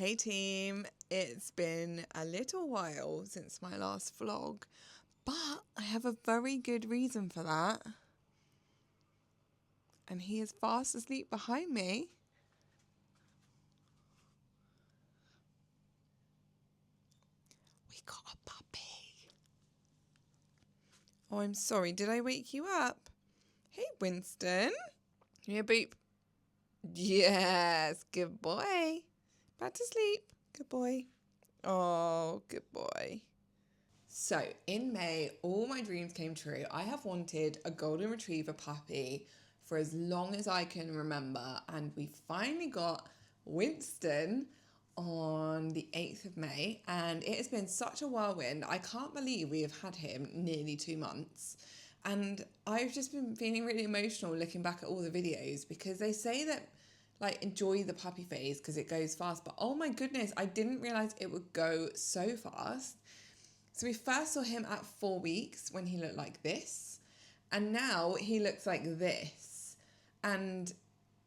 Hey team, it's been a little while since my last vlog, but I have a very good reason for that. And he is fast asleep behind me. We got a puppy. Oh, I'm sorry, did I wake you up? Hey Winston. Give me a boop. Yes, good boy. Back to sleep. Good boy. Oh, good boy. So in May, all my dreams came true. I have wanted a golden retriever puppy for as long as I can remember, and we finally got Winston on the 8th of May, and it has been such a whirlwind. I can't believe we have had him nearly 2 months. And I've just been feeling really emotional looking back at all the videos, because they say that like enjoy the puppy phase because it goes fast, but oh my goodness, I didn't realize it would go so fast. So we first saw him at 4 weeks when he looked like this, and now he looks like this. And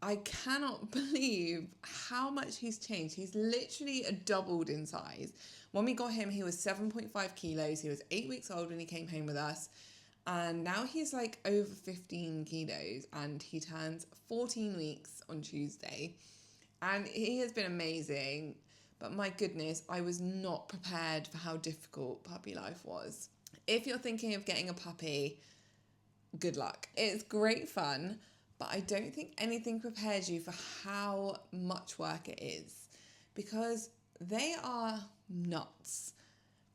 I cannot believe how much he's changed. He's literally doubled in size. When we got him, he was 7.5 kilos. He was 8 weeks old when he came home with us. And now he's like over 15 kilos, and he turns 14 weeks on Tuesday. And he has been amazing. But my goodness, I was not prepared for how difficult puppy life was. If you're thinking of getting a puppy, good luck. It's great fun, but I don't think anything prepares you for how much work it is, because they are nuts.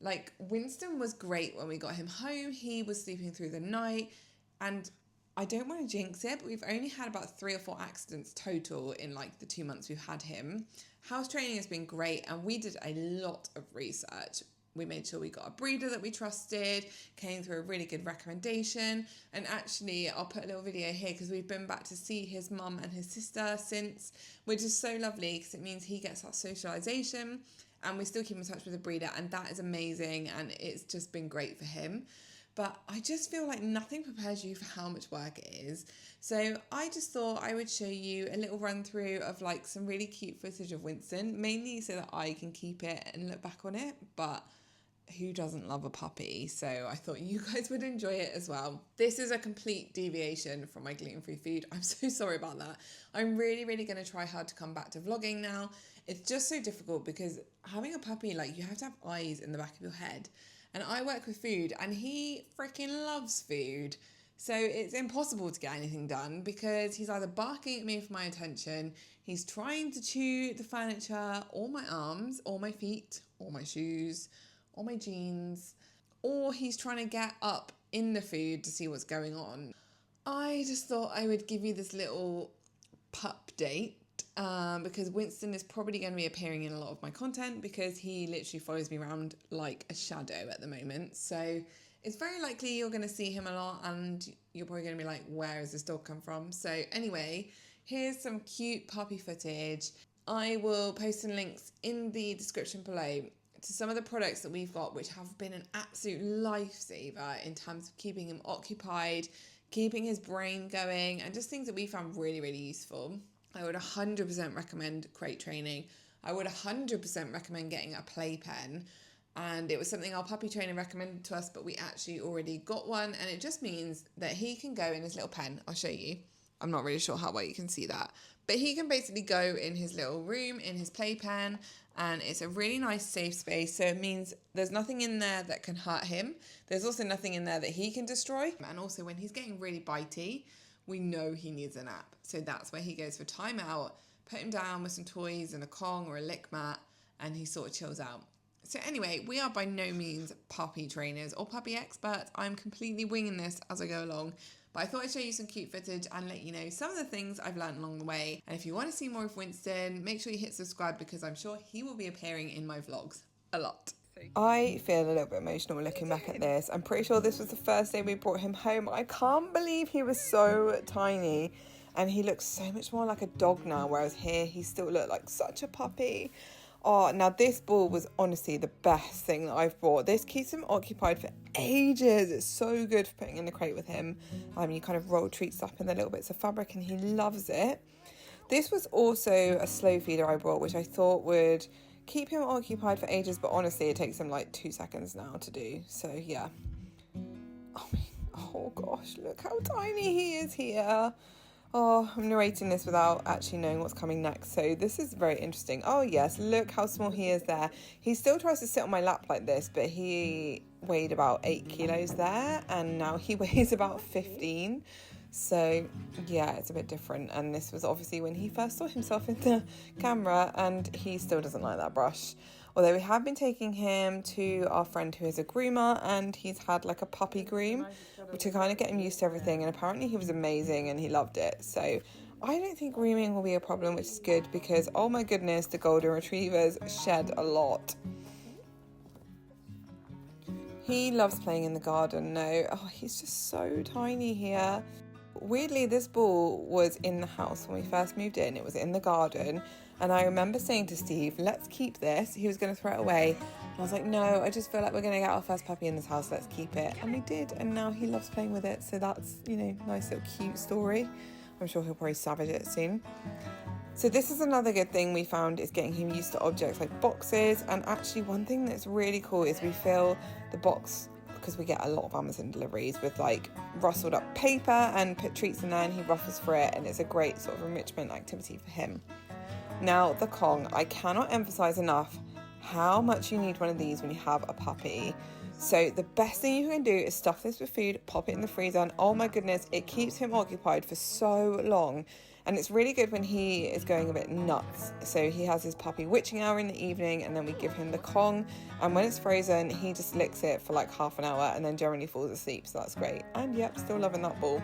Like, Winston was great when we got him home. He was sleeping through the night, and I don't want to jinx it, but we've only had about 3 or 4 accidents total in like the 2 months we've had him. House training has been great, and we did a lot of research. We made sure we got a breeder that we trusted, came through a really good recommendation. And actually, I'll put a little video here because we've been back to see his mum and his sister since, which is so lovely because it means he gets that socialization, and we still keep in touch with the breeder, and that is amazing, and it's just been great for him. But I just feel like nothing prepares you for how much work it is. So I just thought I would show you a little run through of like some really cute footage of Winston, mainly so that I can keep it and look back on it. But who doesn't love a puppy? So I thought you guys would enjoy it as well. This is a complete deviation from my gluten-free food. I'm so sorry about that. I'm really going to try hard to come back to vlogging now. It's just so difficult because having a puppy, like, you have to have eyes in the back of your head. And I work with food, and he freaking loves food. So it's impossible to get anything done because he's either barking at me for my attention, he's trying to chew the furniture, or my arms, or my feet, or my shoes, or my jeans, or he's trying to get up in the food to see what's going on. I just thought I would give you this little Pupdate because Winston is probably going to be appearing in a lot of my content because he literally follows me around like a shadow at the moment. So it's very likely you're going to see him a lot, and you're probably going to be like, where has this dog come from? So anyway, here's some cute puppy footage. I will post some links in the description below to some of the products that we've got, which have been an absolute lifesaver in terms of keeping him occupied, keeping his brain going, and just things that we found really useful. I would 100% recommend crate training. I would 100% recommend getting a playpen. And it was something our puppy trainer recommended to us, but we actually already got one. And it just means that he can go in his little pen. I'll show you. I'm not really sure how well you can see that. But he can basically go in his little room, in his playpen, and it's a really nice safe space. So it means there's nothing in there that can hurt him. There's also nothing in there that he can destroy. And also when he's getting really bitey, we know he needs a nap. So that's where he goes for time out, put him down with some toys and a Kong or a lick mat, and he sort of chills out. So anyway, we are by no means puppy trainers or puppy experts. I'm completely winging this as I go along. But I thought I'd show you some cute footage and let you know some of the things I've learned along the way. And if you want to see more of Winston, make sure you hit subscribe because I'm sure he will be appearing in my vlogs a lot. I feel a little bit emotional looking back at this. I'm pretty sure this was the first day we brought him home. I can't believe he was so tiny, and he looks so much more like a dog now, whereas here he still looked like such a puppy. Oh, now this ball was honestly the best thing that I've bought. This keeps him occupied for ages. It's so good for putting in the crate with him. You kind of roll treats up in the little bits of fabric and he loves it. This was also a slow feeder I brought, which I thought would keep him occupied for ages, but honestly, it takes him like 2 seconds now to do. So yeah. Oh gosh, look how tiny he is here. Oh, I'm narrating this without actually knowing what's coming next, so this is very interesting. Oh yes, look how small he is there. He still tries to sit on my lap like this, but he weighed about 8 kilos there, and now he weighs about 15. So yeah, it's a bit different, and this was obviously when he first saw himself in the camera, and he still doesn't like that brush. Although we have been taking him to our friend who is a groomer, and he's had like a puppy groom to kind of get him used to everything, and apparently he was amazing and he loved it. So I don't think grooming will be a problem, which is good, because oh my goodness, the golden retrievers shed a lot. He loves playing in the garden. No, oh, he's just so tiny here. Weirdly, this ball was in the house when we first moved in. It was in the garden, and I remember saying to Steve, let's keep this. He was going to throw it away. I was like, no, I just feel like we're going to get our first puppy in this house. Let's keep it. And we did, and now he loves playing with it. So that's, you know, nice little cute story. I'm sure he'll probably savage it soon. So this is another good thing we found, is getting him used to objects like boxes. And actually one thing that's really cool is we fill the box, because we get a lot of Amazon deliveries, with like rustled up paper and put treats in there, and he ruffles for it, and it's a great sort of enrichment activity for him. Now the Kong, I cannot emphasize enough how much you need one of these when you have a puppy. So the best thing you can do is stuff this with food, pop it in the freezer, and oh my goodness, it keeps him occupied for so long. And it's really good when he is going a bit nuts. So he has his puppy witching hour in the evening, and then we give him the Kong, and when it's frozen he just licks it for like half an hour and then generally falls asleep, so that's great. And yep, still loving that ball.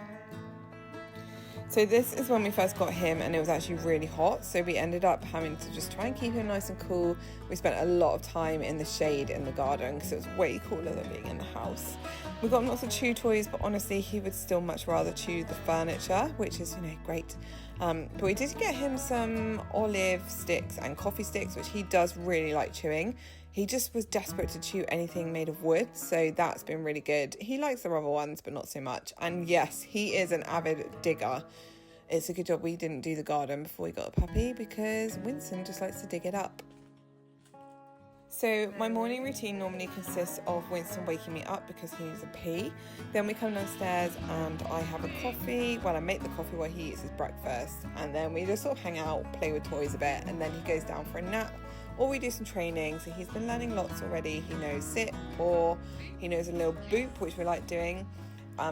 So this is when we first got him, and it was actually really hot, so we ended up having to just try and keep him nice and cool. We spent a lot of time in the shade in the garden because it was way cooler than being in the house. We got him lots of chew toys, but honestly he would still much rather chew the furniture, which is, you know, great. But we did get him some olive sticks and coffee sticks, which he does really like chewing. He just was desperate to chew anything made of wood, so that's been really good. He likes the rubber ones, but not so much. And yes, he is an avid digger. It's a good job we didn't do the garden before we got a puppy, because Winston just likes to dig it up. So my morning routine normally consists of Winston waking me up because he needs a pee. Then we come downstairs and I have a coffee. Well, I make the coffee while he eats his breakfast, and then we just sort of hang out, play with toys a bit, and then he goes down for a nap, or we do some training. So he's been learning lots already. He knows sit, or he knows a little boop, which we like doing.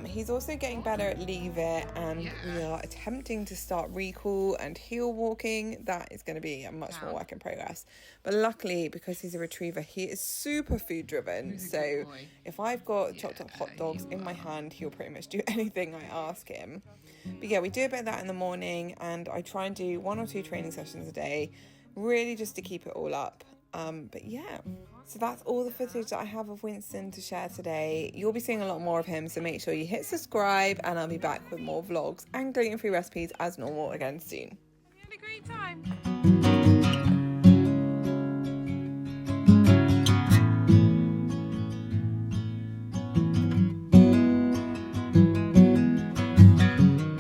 He's also getting better at leave it, and we are attempting to start recall and heel walking. That is going to be a much more work in progress. But luckily, because he's a retriever, he is super food driven. So if I've got chopped up hot dogs in my hand, he'll pretty much do anything I ask him. But yeah, we do a bit of that in the morning, and I try and do 1 or 2 training sessions a day, really just to keep it all up. But yeah, so that's all the footage that I have of Winston to share today. You'll be seeing a lot more of him, so make sure you hit subscribe, and I'll be back with more vlogs and gluten-free recipes as normal again soon. We had a great time.